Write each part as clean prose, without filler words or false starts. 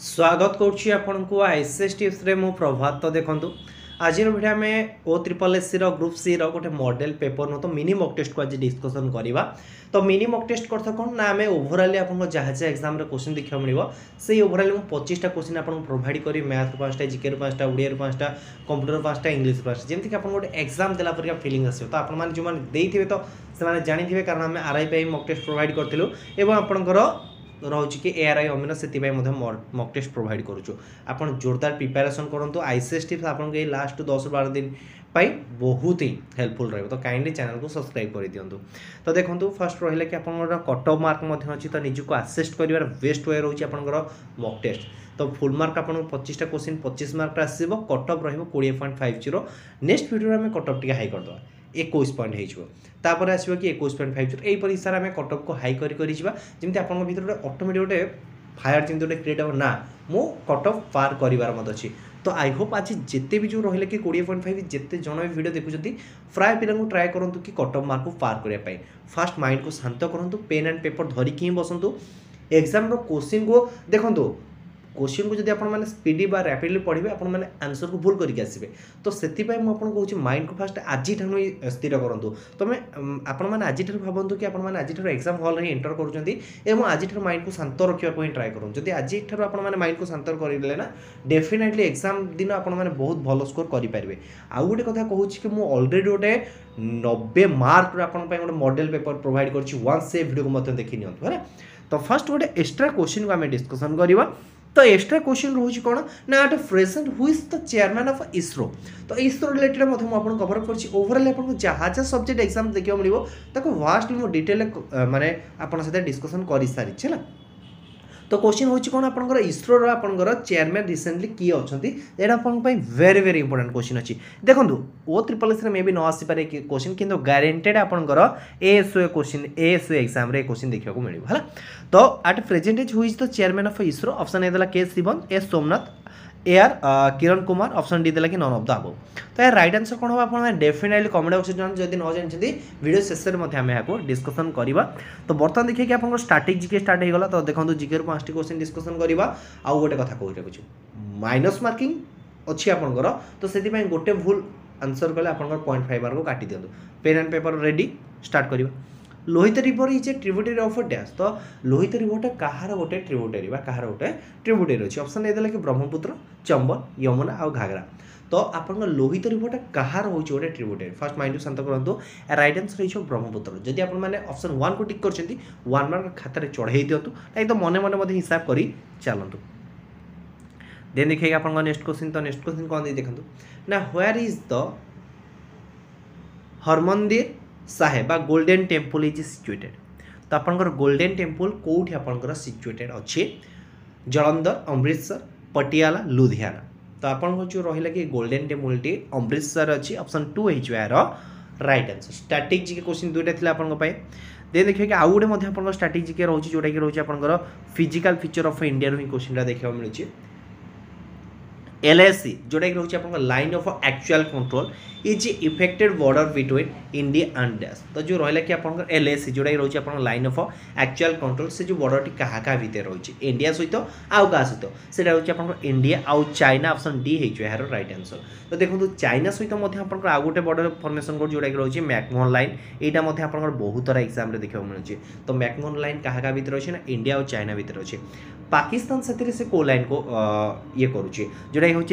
स्वागत करुच्ची आपण को आईसीएस टिप्स रे मो प्रभात। तो देखंतु आज वीडियो में O triple S C group C गोटे मॉडल पेपर नो तो मिनी मॉक टेस्ट को आज डिस्कशन करवा। तो मिनी मॉक टेस्ट करता कौन ना आम ओभरअली आपको जहाँ जहाँ एग्जाम क्वेश्चन देखा मिले से ओभरअली मुझे 25टा क्वेश्चन आपको प्रोवाइड करी मैथ 5टा जीके 5टा ओडिया 5टा कंप्यूटर 5टा इंग्लिश 5टा जमीक आप गोटे एग्जाम देला पर फिलिंग आसो। तो आपने जो मैंने तो से जानी कारण आम आरआई मॉक टेस्ट प्रोवाइड करूँ एवं आपंकर रोचे कि एआरआई अमीन से मॉक टेस्ट प्रोवाइड करुचु। आपन जोरदार प्रिपेरेसन करूँ। आईसीएस टिप्स आपको ये लास्ट 10-12 दिन पाई बहुत ही हेल्पफुल रही। तो काइंडली चैनल को सब्सक्राइब कर दिंतु। तो देखो फर्स्ट रहा कि आप कट ऑफ मार्क अच्छी तो निजी को आसेस्ट कर बेस्ट वे रोचे आपंकर मॉक टेस्ट। तो फुल मार्क आपको 25टा क्वेश्चन 25 मार्क आसो कट ऑफ रही 20.50। नेक्स्ट वीडियो में कट ऑफ टी हाई करदे 21 पॉइंट होपर आसो कि 21.50 यहीपर हिसाब से कट ऑफ को हाई करमी आप भर ऑटोमेटिक गोटे फायर जमी गोटे क्रिएट ना मो कट ऑफ पार करार मत अच्छी। तो आई होप आज जिते भी जो रही कि 20.5 जिते जन भी वीडियो देखुं प्राय पिला ट्राए करूँ कि कट ऑफ मार्क को पार करने फास्ट माइंड को शांत करूँ पेन एंड पेपर धरिकी ही बसतु एग्जाम क्वेश्चन को देखो क्वेश्चन को जब आप स्पीडी बा रैपिडली पढ़े आप आंसर को भूल करके आसबे। तो से मुझे माइंड को फास्ट आज स्थिर करूँ। तो मैं आज भावतु कि आज एग्जाम हॉल में एंटर करुँच आज माइंड को शांत रखा ट्राए करूँ। जब आज माइंड को शांत करें ना डेफिनेटली एग्जाम दिन आप बहुत भल स्कोर करेंगे। आउ गोटे कथा कहूँ कि मुझे अलरेडी गोटे 90 मार्क गोटे मॉडल पेपर प्रोवाइड कर वंस से वीडियो को देखी नियंतु है। तो फर्स्ट गोटे एक्स्ट्रा क्वेश्चन को आम डिस्कसन करवा। तो एक्स्ट्रा क्वेश्चन रोचे कौन ना at present who is the chairman of ISRO. तो इसरो रिलेटेड मुझे कवर कर ओवरऑल आपको जहाँ जहाँ सब्जेक्ट एग्जाम देखा मिले वास्टली मुझे डिटेल माने आपन सहित डिस्कसन कर सारी है। तो क्वेश्चन होची कौन आपनकर इसरो रो आपनकर चेयरमैन रिसेंटली किए अच्छी एटा आपन पई वेरी वेरी इंपोर्टेंट क्वेश्चन अच्छी। देखो ओ ट्रिपल एस मे भी न आसी पारे क्वेश्चन किंतु गारंटेड आपनकर एएसओ क्वेश्चन एएसओ एग्जाम रे क्वेश्चन देखा को मिलिबो हला। तो at present is who is the chairman of ISRO option A देला के Sivan S Somnath AR Kiran Kumar option D देला कि नन ऑफ द अबव। तो यार राइट आंसर कौन हम आप डेफिनेटली कमेंट बॉक्स में जब न जानते वीडियो शेष में आम यहाँ डिस्कसन करवा। तो बर्तमान देखिए कि आप स्टार्टिंग जीके स्टार्ट होगा। तो देखो जीके 5टी क्वेश्चन डिस्कसन करवा। आउ गोटे कथा कही रखुच्छी माइनस मार्किंग अच्छी आपंकर। तो से गोटे भूल आंसर कले आप 0.5 मार्क काटी दिंतु। Pen and paper ready start करवा। Lohit river is a tributary of dash. तो लोहित रिवर कहार गोटे ट्रिब्यूटरी कहार गोटे ट्रिब्यूटरी अच्छी ऑप्शन देला कि ब्रह्मपुत्र चंबल यमुना और घाघरा। तो आप लोहित रिवर कहार हो गोटे ट्रिब्यूटरी फास्ट माइंड शांत करूँ। राइट आंसर हो ब्रह्मपुत्र। जदि आप ऑप्शन 1 को टिक कर 1 मार्क खातार चढ़ाई दिंतु नहीं तो मन मन हिसाब कर चलतु। देन देखिए आप नेक्स्ट क्वेश्चन। तो नेक्स्ट क्वेश्चन कौन देखो ना व्वेयर इज द हरमंदिर साहेब बा गोल्डन टेम्पल इज सिचुएटेड। तो आपंकर गोल्डन टेम्पल कौटी आपंकर सिचुएटेड अच्छी जलंधर अमृतसर पटियाला लुधियाना। तो आपन जो रहा कि गोल्डन टेम्पल टी अमृतसर अच्छी ऑप्शन 2 यार right answer. Static GK question 2टा थी आपन दे देखिए कि आउ गोटे स्टैटिक जीके रोचे जोटा कि रोचे आपंकर फिजिकल फीचर ऑफ इंडिया रो क्वेश्चन देखा मिले LAC जोटा कि रोचे आपन line of actual control is affected border between India and dash. तो जो रहा कि आपन LAC जोटा कि रोचे आपन लाइन ऑफ एक्चुअल कंट्रोल से जो बॉर्डर टी कहा कहा भितर रोचे इंडिया सहित आउ क्या सहित से रोचे आपन इंडिया आउ चाइना ऑप्शन डी है यार राइट आंसर। तो देखो चाइना सहित आपन आउ गोटे बॉर्डर फॉर्मेशन कोड जोटा कि रोचे मैकमोहन लाइन यहाँ आपन बहुत तरह एग्जाम रे देखा मिले। तो मैकमोहन लाइन कहा कहा भितर अच्छे ना इंडिया और चाइना भितर अच्छे। पाकिस्तान से को लाइन को ये करुचे जोटा हूँ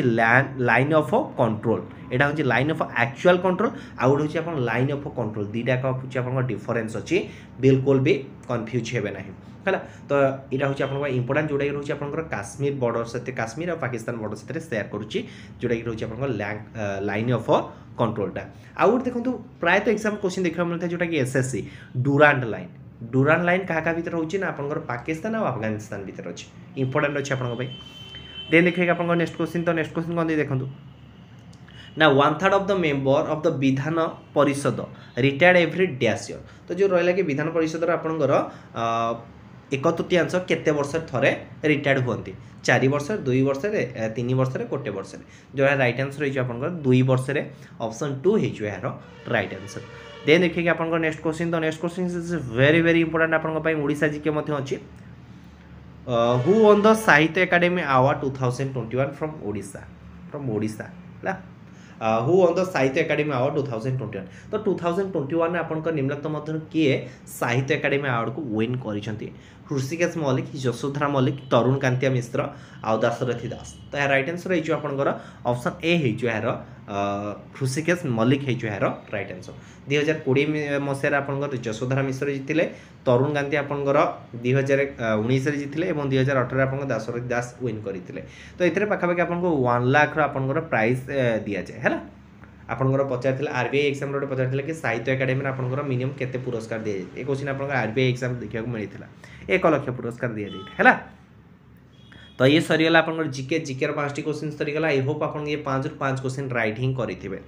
लाइन ऑफ कंट्रोल यहाँ हूँ लाइन ऑफ एक्चुअल कंट्रोल आउ गोटे हूँ लाइन ऑफ कंट्रोल दुईटा हूँ डिफरेन्स अच्छी बिल्कुल भी कन्फ्यूज हे ना है। तो यहाँ हूँ आप इंपोर्टाट जोटा रोचे आप काश्मीर बॉर्डर से काश्मीर और पाकिस्तान बॉर्डर से सेयार करुच्ची जोटा कि रोचे आप लाइन ऑफ कंट्रोलटा। आउ देखो प्रायतः एग्जाम क्वेश्चन देखा मिलता है जोटा कि SSC Durand line Durand line क्या भितर होची ना आपंकर पाकिस्तान और अफगानिस्तान भितर अच्छे इंपोर्टाट अच्छे आप देन देखिए आप नेक्स्ट क्वेश्चन। तो नेक्स्ट क्वेश्चन कौन देखो ना 1/3 of the member of the Vidhan Parishad retired every dash year. तो जो रहा कि विधान परिषद आपंकर 1/3 केते वर्ष थरे रिटायर्ड हुंती 4 वर्ष 2 वर्ष 3 वर्ष 1 वर्ष जो राइट आंसर हो 2 वर्ष ऑप्शन 2 हो यार राइट आंसर। देन देखिए आप नेक्स्ट क्वेश्चन। तो next question is very very important आप ओडिशा जीके अच्छी हु वन द साहित्य academy award 2021 from Odisha who one the साहित्य एकाडेमी अवार्ड 2021 तो 2021 आपन निम्नलिखित मध्य किए साहित्य एकाडेमी अवार्ड को विन कर ऋषिकेश मल्लिक यशोधरा मल्लिक तरुण कांतिया मिश्र आउ दाशरथी दास तो यार राइट आंसर हो आपंकर ऑप्शन ए यार ऋषिकेश मल्लिक यार राइट आंसर 2020 मसीह आपंकर यशोधरा मिश्र जीतिले तरुण कांति आपंकर 2019 जीतिले और 2018 आप दाशरथी दास विन करते तो ये पाखापाखि आपको 1 लाख आपंकर प्राइज दि जाए है आपंकर पचार आरबीआई एग्जाम रोटे पचार कि साहित्य एकाडेमी आपंकर मिनिमम केते पुरस्कार दि जाए ये क्वेश्चन आप आरबीआई एग्जाम देखा मिलता 1 लाख पुरस्कार दि जाए है तो ये सरीगला आपंकर जीके जीके 5टी क्वेश्चन सरीगला आई होप आप ये 5 ରୁ 5 क्वेश्चन राइट ही करेंगे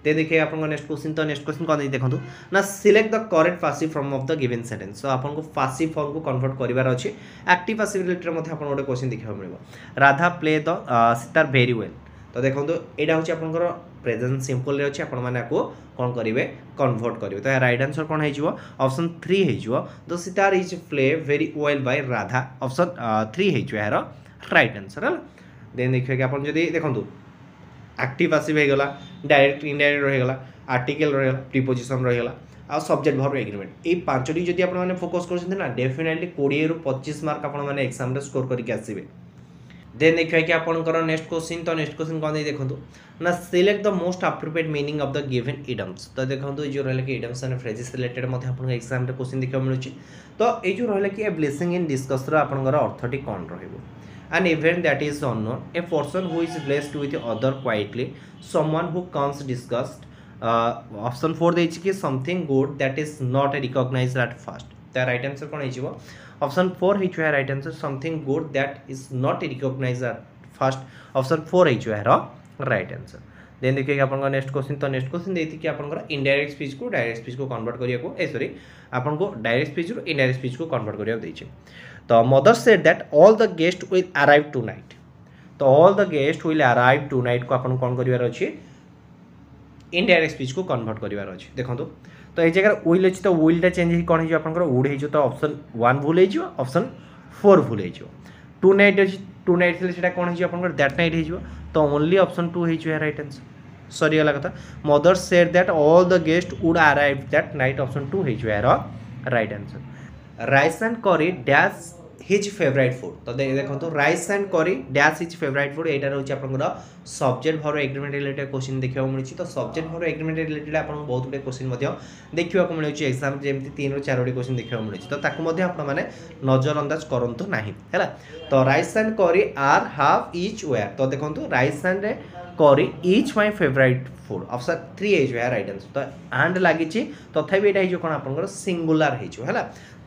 ते देखिए आप नेक्स्ट क्वेश्चन तो नेक्स्ट क्वेश्चन कौन देखो ना select the correct passive form of the given sentence तो आपको पासिव फॉर्म को कन्वर्ट करार अच्छे एक्टिव पासिव रिलेटेड गोटे क्वेश्चन देखा मिल Radha play the sitar very well तो देखो यहाँ हूँ आपंकर प्रेजेंट सिंपल अच्छे आपको कौन करेंगे कन्वर्ट करेंगे तो राइट आंसर कौन हो ऑप्शन 3 हो the sitar is play very well by Radha option 3 हो यार राइट आंसर है देन देखिए कि आप देखो एक्टिव पासिव होगा डायरेक्ट इनडायरेक्ट रहीगला आर्टिकल रहीगला प्रीपोजिशन रहीगला आ सब्जेक्ट वर्ब एग्रीमेंट ये 5टी जदि आप फोकस कर डेफिनेटली 20 ରୁ 25 मार्क आप एग्जाम स्कोर करके आसवे देन देखिए कि आपंकर नेक्स्ट क्वेश्चन तो नेक्स्ट क्वेश्चन कौन देखो ना select the most appropriate meaning of the given idioms तो देखो जो रहा कि idioms and phrases related exam question देखा मिलूँ तो ये जो रहा कि ब्लेसिंग इन डिस्कस आपंकर अर्थटी कौन रही an event that is unknown, a person who is blessed with other quietly, someone who comes discussed. Option 4 देखिए कि something good that is not recognized at first. तो राइट आंसर कौन है option 4 है right answer something good that is not recognized at first option 4 है right answer then देखिए कि आपन नेक्स्ट क्वेश्चन तो नेक्स्ट क्वेश्चन देती कि आपन इनडायरेक्ट स्पीच को डायरेक्ट स्पीच को कन्वर्ट करिया सॉरी आपन को डायरेक्ट स्पीच रो इनडायरेक्ट स्पीच को कन्वर्ट करिया देछि तो mother said that all the guest will arrive tonight तो all the guest will arrive tonight को आपन कोन करिवार अछि इनडायरेक्ट स्पीच को कन्वर्ट करिवार अछि देखंतु तो ये जगह विल अछि तो विल टा चेंज कोन हिजो आपन वुड हिजो तो ऑप्शन 1 भूल हिजो ऑप्शन 4 भूल हिजो टुनाइट अछि टुनाइट थिले सेटा कोन हिजो आपन दैट नाइट हिजो तो ओनली ऑप्शन 2 हिजो राइट आंसर सॉरी वाला कथा mother said that all the guest would arrive that night option 2 हिजो राइट आंसर राइस एंड करी डैश हिज फेवरेट फूड तो देखो राइस एंड करी डैश हिज फेवरेट फूड यहाँ रोचे आप सब्जेक्ट भर एग्रीमेंट रिलेटेड क्वेश्चन देखा मिली तो सब्जेक्ट भर एग्रीमेंट रिलेटेड आप बहुत गुटे क्वेश्चन देखा मिलूँ एग्जाम जमी 3 ରୁ 4 क्वेश्चन देखा मिली तो आपने नजर अंदाज करूँ ना है तो राइस एंड करी आर हाफ इच वेयर तो देखो राइस एंड करी etch my favourite food option 3 है राइट आंसर तो एंड लगी तथापि यहाँ कौन आप सिंगुलर है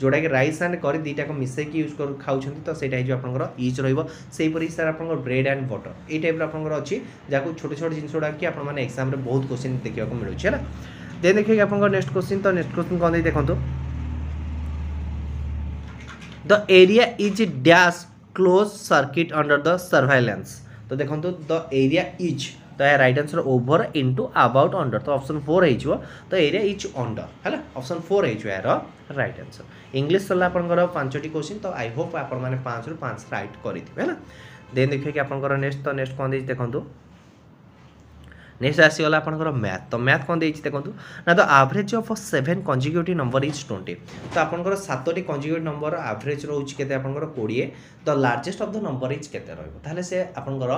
जोटा कि राइस एंड करी दुईटा को मिसेक यूज कर खाऊँ तो सहीटा आप इच रहीपरी सर आप ब्रेड एंड बटर ये टाइप आप अच्छी जहाँ छोट छोट जिन गुड़ा कि आपने एग्जाम बहुत क्वेश्चन देखा मिलूँ है देन देखिए आप नेक्स्ट क्वेश्चन तो नेक्स्ट क्वेश्चन कौन देखो the area is dash close circuit under the surveillance तो देखो द एरिया इज तो यह right answer over into about under तो ऑप्शन 4 हो तो एरिया इज अंडर है ऑप्शन 4 हो यार राइट आंसर इंग्लिश सरला आपंकर 5टी क्वेश्चन तो आई होप आप 5 ରୁ 5 राइट करेंगे है देन देखिए कि आपंकर नेक्स्ट तो नेक्स्ट कौन देखो नेक्स्ट आसीगला आपंकर मैथ तो मैथ कौन देखो ना तो average of 7 consecutive number is 20 तो आपंकर 7टी कंजिक्यूटिव नंबर एवरेज रोचे के 20 the largest of the number is केते रहइबो ताले से आपंकर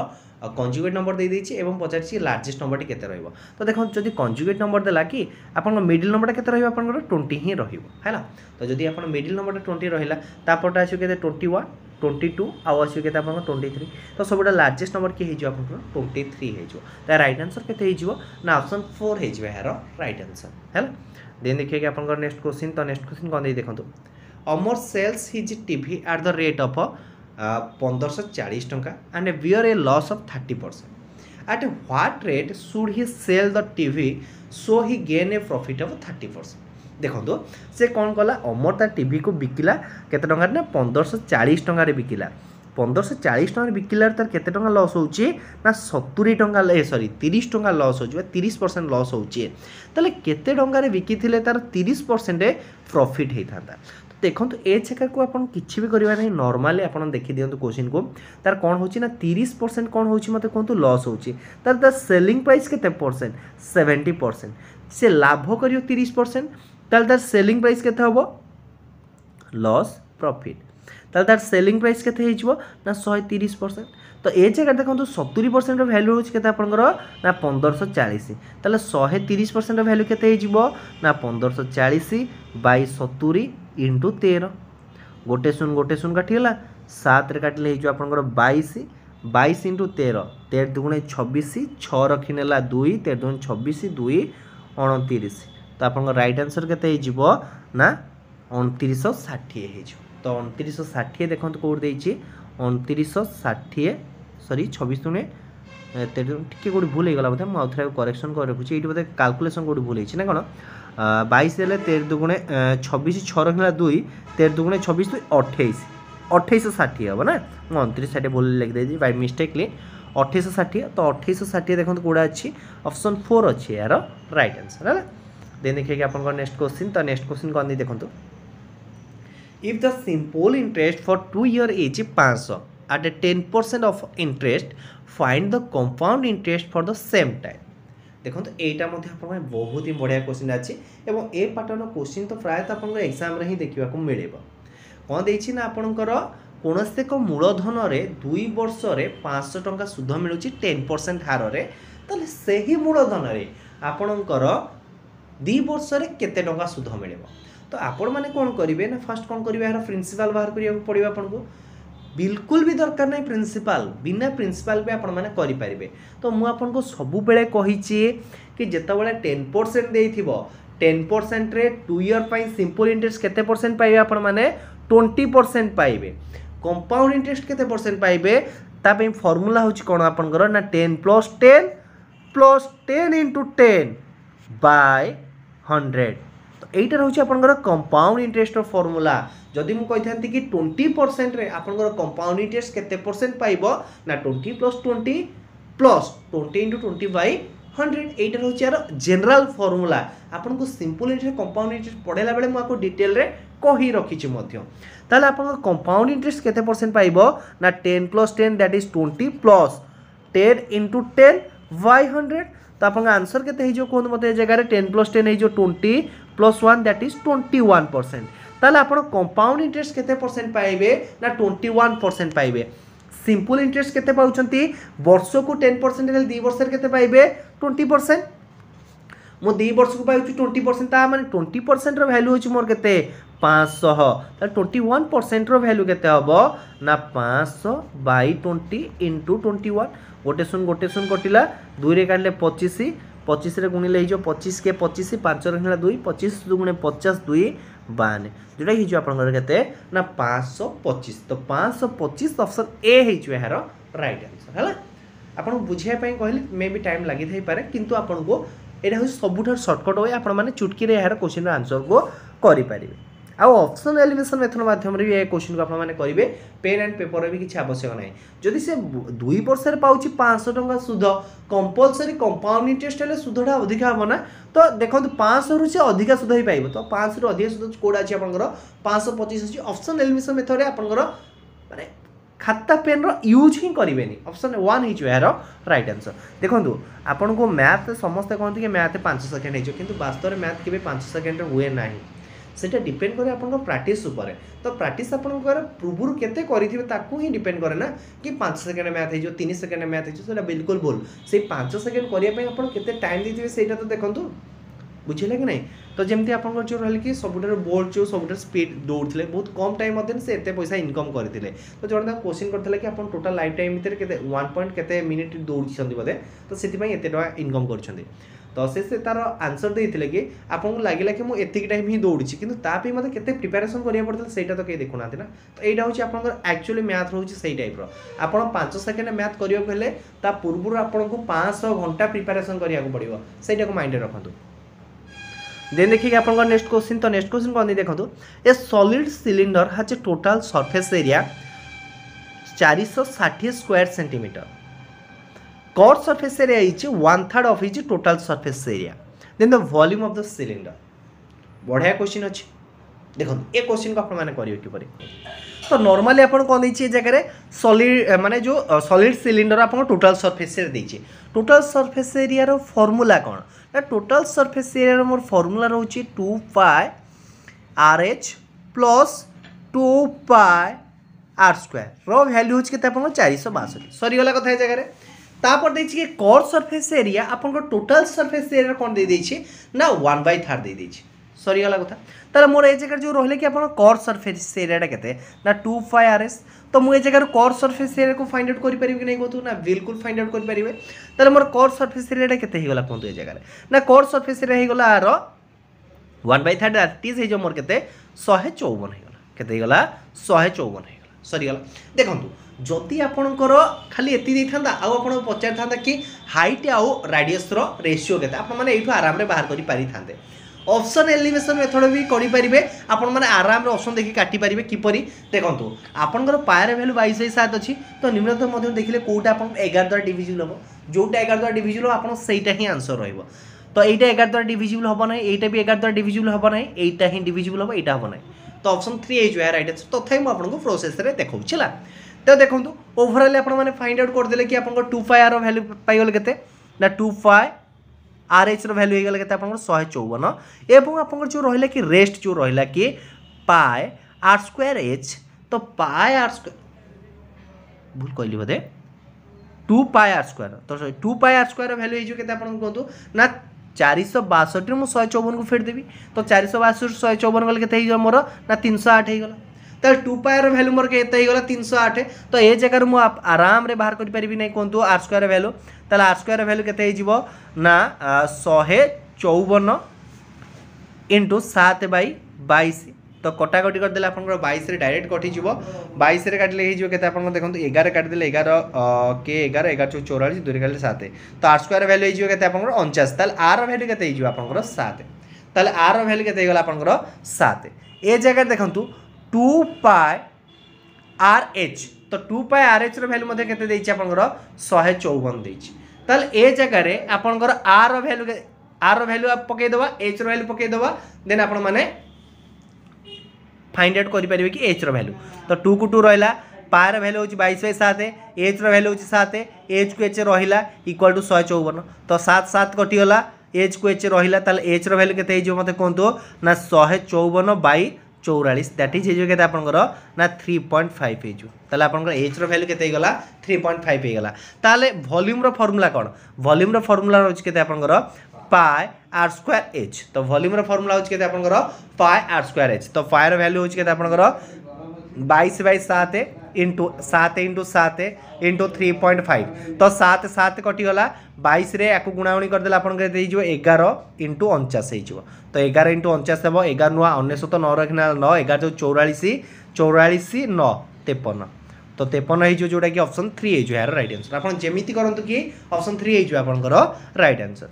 कंजुगेट नंबर दे देछि एवं पचारि लार्जेस्ट नंबर टी केते रहइबो तो देखो जदि कंजुगेट नंबर देला कि आपन मिडिल नंबर केते रहइबो आपन 20 ही रहइबो हैला तो जदि आपन मिडिल नंबर 20 रहिला तापरटा आछो केते 21 22 आउ आछो केते आपन 23 तो सबटा लार्जेस्ट नंबर के हिजो आपन 23 हिजो त राइट आंसर केते हिजो ना ऑप्शन 4 हिजो यार राइट आंसर हैला देन देखिए कि आपन नेक्स्ट क्वेश्चन तो नेक्स्ट क्वेश्चन कोन दे देखंतु Amar sells his TV at the rate of 1540 टंका and bear a loss of 30% at what rate should he sell the TV so he gain a profit of 30% देखो से कौन कला अमर ता टीवी को बिकिला केते टंका ना 1540 टंका रे बिकिला 1540 टंका बिकिलार तार केते टंका लॉस होची ना 70 टंका सॉरी 30 टंका लॉस होची 30% लॉस होची तले केते टंका रे बिकी थिले तार 30% प्रॉफिट हेई थांता देखो ए जगह को आप किसी भी करवा नहीं नॉर्मली आप देखी दिंतु क्वेश्चन को तार कौन हो 30% कौन हो मत कहतु लॉस हो तार सेलिंग प्राइस के परसेंट 70% से लाभ कर 30% तार सेलिंग प्राइस के हम लॉस प्रॉफिट तार सेलिंग प्राइस के ना 130%। तो ये जगह देखो 70% वैल्यू हूँ के आपंकर ना 1540 ताले 130% वैल्यू के ना 1540 बाई 70 इंटू 13 गोटे शून काटिगला 7 रे काटिले आपंकर 22 इंटू 13 13 दुगुणे 26 6 रखिनेला 2 13 दुगुणे 26 2 29 तो आप राइट आंसर के ना 2960 तो 2960 देखो कौट देती 2960 सॉरी 26 दुणे टे कौट भूल होगा बोधे मुझे करेक्शन कर रखुच्छी ये बोधे काल्कुलेसन कौट भूल होना कौन 22 देले 13 दुगुणे 26 6 रखला 2 13 दुगुणे 26 2 28 2860 हम ना 2960 भूल लिखिदे बाय मिस्टेकली 2860 तो 2860 देखो कौड़ा अच्छी ऑप्शन 4 अच्छी यार राइट आंसर है। देन देखिए आप नेक्स्ट क्वेश्चन तो नेक्स्ट क्वेश्चन कौन दी देखो if the simple interest for 2 year is 500 at a 10% of interest find the compound interest for the same time। देखो तो एटा मध्य आपन बहुत ही बढ़िया क्वेश्चन अछि एवं ए पैटर्न क्वेश्चन तो प्रायतः आपन एग्जाम रे ही देखिबा को मिलेबो कोन देछि ना आपनकर कोनोसे को मूलधन रे 2 वर्ष रे 500 टंका सुध मिलुची 10% हार रे तले सेही मूलधन रे आपनकर 2 वर्ष रे केते टंका सुध मिलेबो। तो आपण माने कोन करिवे ना फर्स्ट कोन करिवे यार प्रिंसिपल बाहर करिया पड़िबा आपन को बिल्कुल भी दरकार नहीं प्रिंसिपल बिना प्रिंसिपल भी आपण माने करि परिबे। तो मु आपन को सब बेले कहिछि कि जेता बेले 10% देइथिबो 10% रे 2 year पई सिंपल इंटरेस्ट केते परसेंट पाइबे आपण माने 20% पाइबे कंपाउंड इंटरेस्ट केते परसेंट पाइबे ता पई फार्मूला होछि कोन आपण कर ना 10 प्लस 10 इंटू 10 बाय 100 तो एटा रहउछि आपनकर कंपाउंड इंटरेस्ट फार्मूला जदि मु कहिथांती कि 20% रे आपनकर कंपाउंड इंटरेस्ट केते परसेंट पाइबो ना 20 प्लस 20 इंटू 20 बाय 100 एटा रहउछि यार जनरल फार्मूला आपन को सिंपल इंटरेस्ट कंपाउंड इंटरेस्ट पढेला बेले मु आपको डिटेल रे कहि रखिछि मध्य ताले आपन कंपाउंड इंटरेस्ट केते परसेंट पाइबो ना 10 plus 10 that is 20 plus 10 into 10 by 100 तो आपन आंसर केते हे जो कोन मते जगह रे 10 प्लस 10 हे जो 20 प्लस 1 दैट इज 21% ताले आपण कंपाउंड इंटरेस्ट केते परसेंट पाइबे ना 21% पाइबे सिंपल इंटरेस्ट केते पाउछंती वर्ष को 10% रे 2 वर्ष रे केते पाइबे 20% मो 2 वर्ष को पाउछु 20% ता माने 20% रो वैल्यू होची मोर केते 500 ता 21% रो वैल्यू केते हबो ना 500 बाय 20 इनटू 21 गोटे सुन कटिला 2 रे काटले 25 25 रे गुणिले हिजो 25 के 25 5 रखला 2 25 दुगुणे 50 2 52 जोटा हिजो आपनकर केते ना 525 तो 525 ऑप्शन ए हिजो यार राइट आंसर हला आपन बुझिया पई कहले मे भी टाइम लागि थई पारे किंतु आपन को एटा हो सबुठार शॉर्टकट होय आपन माने चुटकी रे यार क्वेश्चन आंसर को करि परिबे आ ऑप्शन एलिमिनेशन मेथड माध्यम रे ए क्वेश्चन को आपन माने करिवे पेन एंड पेपर रे भी किछ आवश्यक नै जदि से 2 वर्ष रे पाउची 500 टंका सुध कंपलसरी कंपाउंड इंटरेस्ट ले सुधटा अधिक हबो ना तो देखो 500 रु से अधिक सुध ही पाइबो तो 500 रु अधिक सुध कोड अछि आपनकर 525 अछि ऑप्शन एलिमिनेशन मेथड रे आपनकर माने खाता पेन रो यूज ही करिवेनी ऑप्शन 1 हिज यार राइट आंसर देखो आपन को मैथ समस्त कहते कि मैथ 5 सेकंड हिजो किंतु वास्तव में मैथ केबे 5 सेकंड रे हुए नाही सेटा डिपेंड करे आपन प्रैक्टिस ऊपर तो प्रैक्टिस आपन पूर्व केते करिथिबे ताकू ही डिपेंड करे ना कि 5 सेकंड मैथ हिजो 3 सेकंड मैथ हिजो सेटा बिल्कुल भूल से 5 सेकंड करिया पे आपन केते टाइम दिथिबे सेटा तो देखंतु बुझिले कि नहीं तो जेमती आपन जो रहल कि सबुटर बोल्ड जो सबुटर स्पीड दौड़थिले बहुत कम टाइम मध्यन से एते पैसा इनकम करथिले तो जोन क्वेश्चन करथिले कि आपन टोटल लाइफ टाइम भीतर केते 1 पॉइंट केते मिनिट दौड़छंदी बदे तो सेति पई एते टका इनकम करछंदी तो से तार आंसर देइथिले कि आपन को लागिला कि मु एतिक टाइम ही दौड़छि किंतु ता पे मते केते प्रिपरेशन करिया पड़थले सेटा तो के देखुनाथि ना तो एटा होछि आपन एक्चुअली मैथ होछि सेही टाइप रो आपन 5 सेकंड मैथ करियो कहले ता पूर्व आपन को 500 घंटा प्रिपरेशन करिया को पड़िबो सेटा को माइंड रखंतु। देन देखिए आपन नेक्स्ट क्वेश्चन तो नेक्स्ट क्वेश्चन कोन देखंतु ए solid cylinder has a total surface area 460 square centimetre core surface area is 1/3 of its total surface area then the volume of the cylinder बढ़िया question अछि देखो ये question को आपण माने करियो किपरि तो नॉर्मली आपण कोन दैछि जगह सॉलिड माने जो सॉलिड सिलिंडर आपण टोटल सरफेस रे दैछि टोटल सरफेस एरिया रो फार्मूला कोन ना टोटल सरफेस एरिया रो मोर फार्मूला रहउछि 2 पाई RH प्लस 2 पाई r स्क्वायर रो वैल्यू होछि केते आपण 462 सरी गला कथा जगह रे तापर दैछि कि कोर सरफेस एरिया आपण को टोटल सरफेस एरिया कोन दे दैछि ना 1/3 दे दैछि सरी गला कथा ताले मोर ए जगह जो रहले कि आपण कोर सरफेस एरिया केते ना 2 पाई RS तो मु ए जगह कोर सरफेस एरिया को फाइंड आउट करि परिबे कि नै कोतु ना बिल्कुल फाइंड आउट करि परिबे ताले मोर कोर सरफेस एरिया केते हे गला कोन ए जगह ना कोर सरफेस एरिया हे गला आरो 1/3 दैट इज हे जो मोर केते 154 हे गला केते हे गला 154 हे गला सरी गला देखंतु जति आपणकर खाली एति दै थांदा आ आपण पचार थांदा कि हाइट आउ रेडियस रो रेशियो केते आपण माने एठु आराम रे बाहर करि पारि थांदे ऑप्शन एलिवेशन मेथड भी करि परिबे आपण माने आराम रे ऑप्शन देखि काटि परिबे किपरि देखंतु आपणकर पायर वैल्यू 22/7 अछि तो निम्नतम मध्य देखिले कोटा आपण 11 द्वारा डिविजिबल हो जोटा 11 द्वारा डिविजिबल आपण सेटा ही आंसर रहइबो तो एटा 11 द्वारा डिविजिबल होबो नै एटा भी 11 द्वारा डिविजिबल होबो नै एटा ही डिविजिबल होबो एटा होबो नै तो ऑप्शन 3 ए जो है राइट आंसर तो थै म आपन को प्रोसेस रे देखौ छला तो देखंतु ओवरऑल आपण माने फाइंड आउट कर देले कि आपन को 2 पाई r रो वैल्यू पाई गेल केते ना 2 पाई RH रो वैल्यू हे गेल केते आपन को 154 एवं आपन को जो रहिला कि रेस्ट जो रहिला कि पाई r स्क्वायर h तो पाई r स्क्वायर भूल कहली बदे 2 पाई r स्क्वायर तो 2 पाई r स्क्वायर रो वैल्यू हे जो केते आपन को कहतु ना 462 रे मु 154 को फेर देबी तो 462 154 गल केते हे मोर ना 308 हे गला ताल 2 पाई रो वैल्यू मोर केते हे गला 308 तो ए जगह रे मु आराम रे बाहर कर परिबी नै कोंतु r स्क्वायर वैल्यू ताल r स्क्वायर वैल्यू केते हे जिवो ना 154 इनटू 7/22 तो कटाकटी कर देले आपन 22 रे डायरेक्ट कटि जिवो 22 रे काटले हे जिवो केते आपन देखंतु 11 काट देले 11 के 11 11 44 2 काटले 7 तो r स्क्वायर वैल्यू हे जिवो केते आपन 49 ताल r रो वैल्यू केते हे जिवो आपन 7 ताल r रो वैल्यू केते हे गला आपन 7 ए जगह देखंतु 2 पाई RH तो 2 पाई RH रो वैल्यू मध्ये केते देछि आपन 154 देछि ताल ए जगह रे आपन r रो वैल्यू आप पके देबा h रो वैल्यू पके देबा देन आपन माने फाइंड आउट करि परिबे कि h रो वैल्यू तो 2 को 2 रहला पाई रो वैल्यू होछि 22/7 h रो वैल्यू होछि 7 h को h रहिला इक्वल टू 154 तो 7 7 कटि गला h को h रहिला ताल h रो वैल्यू केते हिजो मते कोंतो ना 154/44 दैट इज हिजो केते आपनकर ना 3.5 हिजो ताले आपनकर h रो वैल्यू केते गला 3.5 हे गला ताले वॉल्यूम रो फार्मूला कोन वॉल्यूम रो फार्मूला होछि केते आपनकर पाई r स्क्वायर h तो वॉल्यूम रो फार्मूला होछि केते आपनकर पाई r स्क्वायर h तो पाई रो वैल्यू होछि केते आपनकर 22/7 इंटू 7 इंटू 7 इंटू 3.5 तो 7 7 कटि गला 22 रे याकु गुणागुणी कर देला आपन के देइ जो 11 इंटू 49 हे जो तो 11 इंटू 49 हेबो 11 नुआ 19 तो 9 रखना 9 11 जो 44 44 9 53 तो 53 हे जो जोटा कि ऑप्शन 3 हे जो यार राइट आंसर आपन जेमिति करंतु कि ऑप्शन 3 हे जो आपन करो राइट आंसर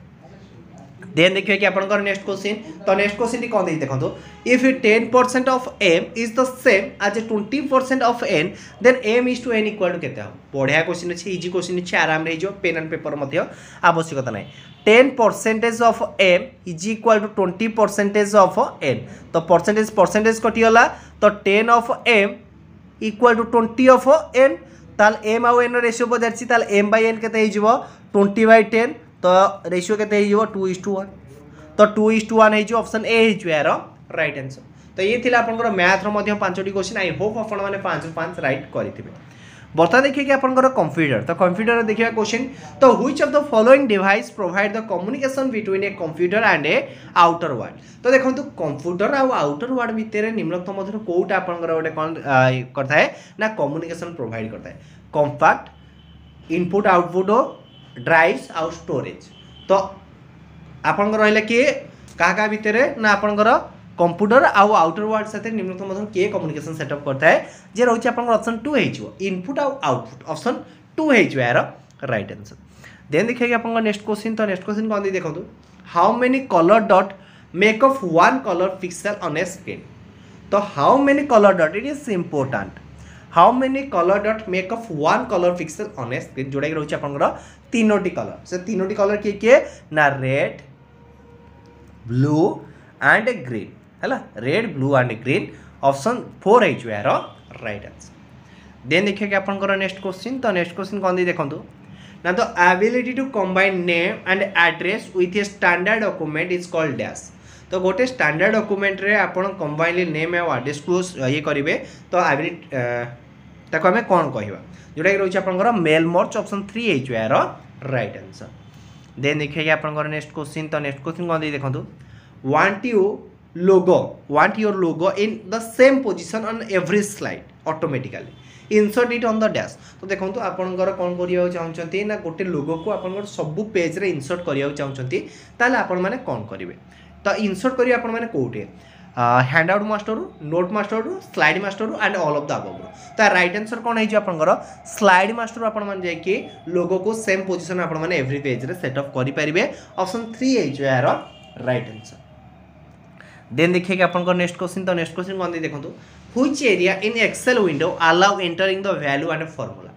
देन देखिए कि आपन नेक्स्ट क्वेश्चन तो नेक्स्ट क्वेश्चन टी कोन दे देखंतो if 10% of m is the same as 20% of n then m is two n equal to केते हो बढ़िया क्वेश्चन अछि इजी क्वेश्चन अछि आराम रे जो पेन एंड पेपर मध्य आवश्यकता नै 10% of m is equal to 20% of n तो परसेंटेज कटि गला तो 10 of m equal to 20 of n ताल m आ n रेशियो बजारछि ताल m/n केते हे जिवो 20/10 तो रेशियो केते हे जिवो 2:1 तो 2:1 हे जो ऑप्शन ए हे जो यार राइट आंसर तो ये थिला आपनकर मैथ रो मध्य 5टी क्वेश्चन आई होप आपन माने 5 ରୁ 5 राइट करिथिबे बर्ता देखिए कि आपनकर कंप्यूटर तो कंप्यूटर देखिया क्वेश्चन तो which of the following device provide the communication between a computer and A outer world तो देखंतु कंप्यूटर आ आउटर वर्ल्ड भितर निम्नलिखित मध्य कोउटा आपनकर गोटे कोन करता है ना कम्युनिकेशन प्रोवाइड करता है कॉम्पैक्ट इनपुट आउटपुट ड्राइव्स आउ स्टोरेज तो आपनकर रहले कि का भितर ना आपनकर कंप्यूटर आउ आउटर वर्ल्ड साथे निम्नलिखित मध्य के कम्युनिकेशन सेटअप करता है जे रहउछि आपनकर ऑप्शन 2 हे जो इनपुट आउ आउटपुट ऑप्शन 2 हे जो यार राइट आंसर देन देखिए कि आपनकर नेक्स्ट क्वेश्चन तो नेक्स्ट क्वेश्चन कोन दे देखंतु how many colour dot make up one colour pixel on a screen तो how many colour dot it is important how many colour dot make up one colour pixel on a screen जोडा कि रहउछि आपनकर तीनोटी colour से तीनोटी colour के ना red blue and green है red blue and green option 4 है यार राइट आंसर। देन देखिए कि आपंकर नेक्स्ट क्वेश्चन तो नेक्स्ट क्वेश्चन कौन दी देखो ना तो ability to combine name and address with a standard document is called dash. तो गोटे स्टैंडर्ड डॉक्यूमेंट रे आपण कंबाइनली नेम और एड्रेस को ये करेंगे तो एबिलिटी ताको आम कौन कहवा जोटा कि रोचे आपंकर मेल मर्ज ऑप्शन 3 है यार राइट आंसर। देन देखिए आपंकर नेक्स्ट क्वेश्चन तो नेक्स्ट क्वेश्चन कौन दी देखो want your logo in the same position on every slide automatically insert it on the dash. तो देखो आपंकर कौन करिया चाहते ना गोटे लोगो को आपंकर सब पेज रे इंसर्ट करिया चाहते ताले आपण माने कौन करेंगे तो इंसर्ट करिए आपण माने कोठे hand out master note master slide master and all of the above. तो राइट आंसर कौन है आपंकर स्लाइड मास्टर आपण माने जाके लोगो को सेम पोजीशन आपण माने एवरी पेज रे सेट अप करि परिबे ऑप्शन 3 है यार राइट आंसर। देन देखिए कि आपंकर नेक्स्ट क्वेश्चन तो नेक्स्ट क्वेश्चन कौन दे देखो which area in Excel window allow entering the value and formula.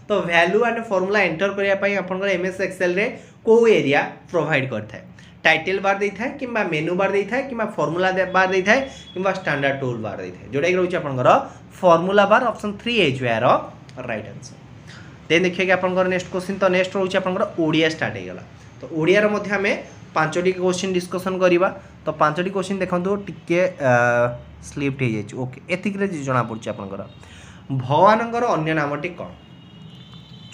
तो वैल्यू एंड फार्मूला एंटर करिया पई आपंकर एमएस एक्सेल रे को एरिया प्रोवाइड करता है टाइटल बार देता है कि मेनू बार देता है कि फार्मूला बार देता है कि स्टैंडर्ड टूल बार देता है जोटा कि रोचे आपंकर फार्मूला बार ऑप्शन 3 है यार राइट आंसर। देन देखिए कि आपंकर नेक्स्ट क्वेश्चन तो नेक्स्ट रोचे आपंकर ओडिया स्टार्ट हो गला तो ओडिया रे मध्ये हमें 5टी क्वेश्चन डिस्कशन करवा तो 5टी क्वेश्चन देखो टिके स्लिप्ट हो जाए ओके एतिक जना पड़ी आपंकर भगवानंकर अन्य नामटी कौन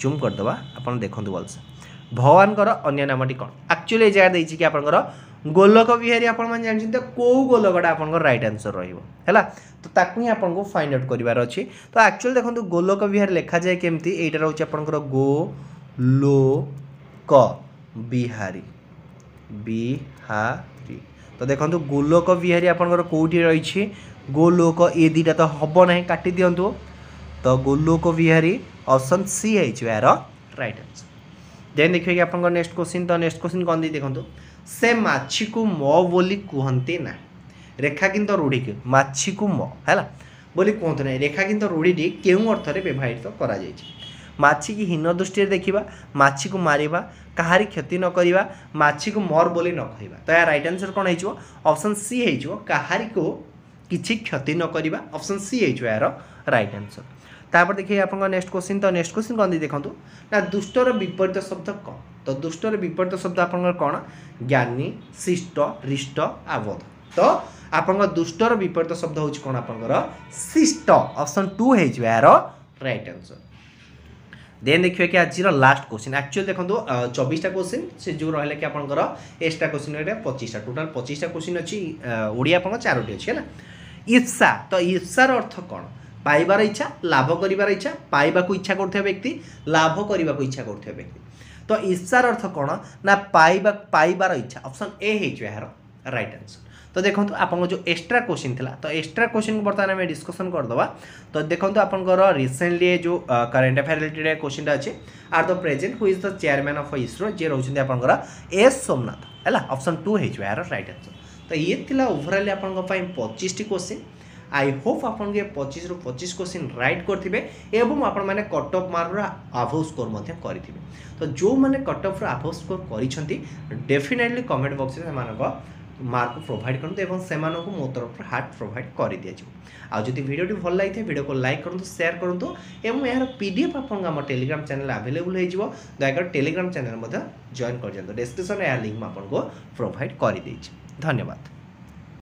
जूम करदे आप देखो भलसे भगवानकर अन्य नामटी कौन एक्चुअली ये जगह देछि कि आपनकर गोलक बिहारी आपण मन जानछिन को गोलकटा आपनकर राइट आंसर रहिबो हैला तो ताकू ही आपन को फाइंड आउट करिवार अछि। तो एक्चुअली देखंतु गोलक बिहारी लिखा जाय केमती एटा रहउछि आपनकर गो लो क बिहारी बिहारी। तो देखंतु गोलक बिहारी आपनकर कोठी रहिछि गोलोक ए दीटा तो हबो नाही काटी दियंतु तो गोलोक बिहारी ऑप्शन सी है यार राइट आंसर। देन देखिए कि आपन नेक्स्ट क्वेश्चन तो नेक्स्ट क्वेश्चन कौन दी देखो से माछी को म बोली कहते ना रेखा किंत रूढ़ी के माछी को म है बोली कहते ना रेखा किंत रूढ़ी क्यों अर्थ में व्यवहित करा माछी की हीन दृष्टि देखा माछी को मारिबा कहारी क्षति न करिबा माछी को मर बोली न कहवा। तो यार राइट आंसर कौन हो ऑप्शन सी हो कहारी को किसी क्षति न करिबा ऑप्शन सी हो यार राइट आंसर। तापर देखिए आप नेक्स्ट क्वेश्चन तो नेक्स्ट क्वेश्चन कौन दी देखो ना दुष्टर विपरीत शब्द कौन। तो दुष्टर विपरीत शब्द आप कौन ज्ञानी शिष्ट रिष्ट आबोध। तो आप दुष्टर विपरीत शब्द हूँ कौन आपंकर शिष्ट ऑप्शन 2 है यार राइट आंसर। देन देखिए कि आज लास्ट क्वेश्चन एक्चुअली देखो 24टा क्वेश्चन से जो रहा कि आपंकर एक्स्ट्रा क्वेश्चन 25टा टोटाल 25टा क्वेश्चन अच्छी ओडिया आप 4टी अच्छी है ईर्षा। तो ईर्षार अर्थ कौन पाइबार इच्छा लाभ करिबार इच्छा पाइबा को इच्छा करथिबा व्यक्ति लाभ करिबा को इच्छा करथिबा व्यक्ति। तो ईर्षार अर्थ कौन ना पाइबार इच्छा ऑप्शन ए है यार राइट आंसर। तो देखो आपन जो एक्स्ट्रा क्वेश्चन थिला तो एक्स्ट्रा क्वेश्चन को बर्तमान में डिस्कशन करदवा। तो देखो आपनकर रिसेंटली जो करंट अफेयर रिलेटेड क्वेश्चन अच्छे are the present who is the chairman of ISRO जे रहउछन आपनकर एस सोमनाथ हैला ऑप्शन 2 है यार राइट आंसर। तो ये थिला ओवरऑल आपन पई 25टी क्वेश्चन आई होप आपन के 25 रु 25 क्वेश्चन राइट करथिबे एवं आपण माने कट ऑफ मार्क रो अबव स्कोर मध्ये करिथिबे। तो जो माने कट ऑफ रो अबव स्कोर करिसंती डेफिनेटली कमेंट बॉक्स रे मानको मार्क प्रोवाइड करते एवं से मो तरफ हार्ट प्रोवाइड कर दिया जाए। आ जदि वीडियो भल लगी वीडियो को लाइक करूँ शेयर करूँ एवं यार पीडीएफ आप टेलीग्राम चैनल अवेलेबल हो दयाकर टेलीग्राम चैनल जॉइन कर डिस्क्रिप्शन या लिंक आपको प्रोवाइड कर। धन्यवाद।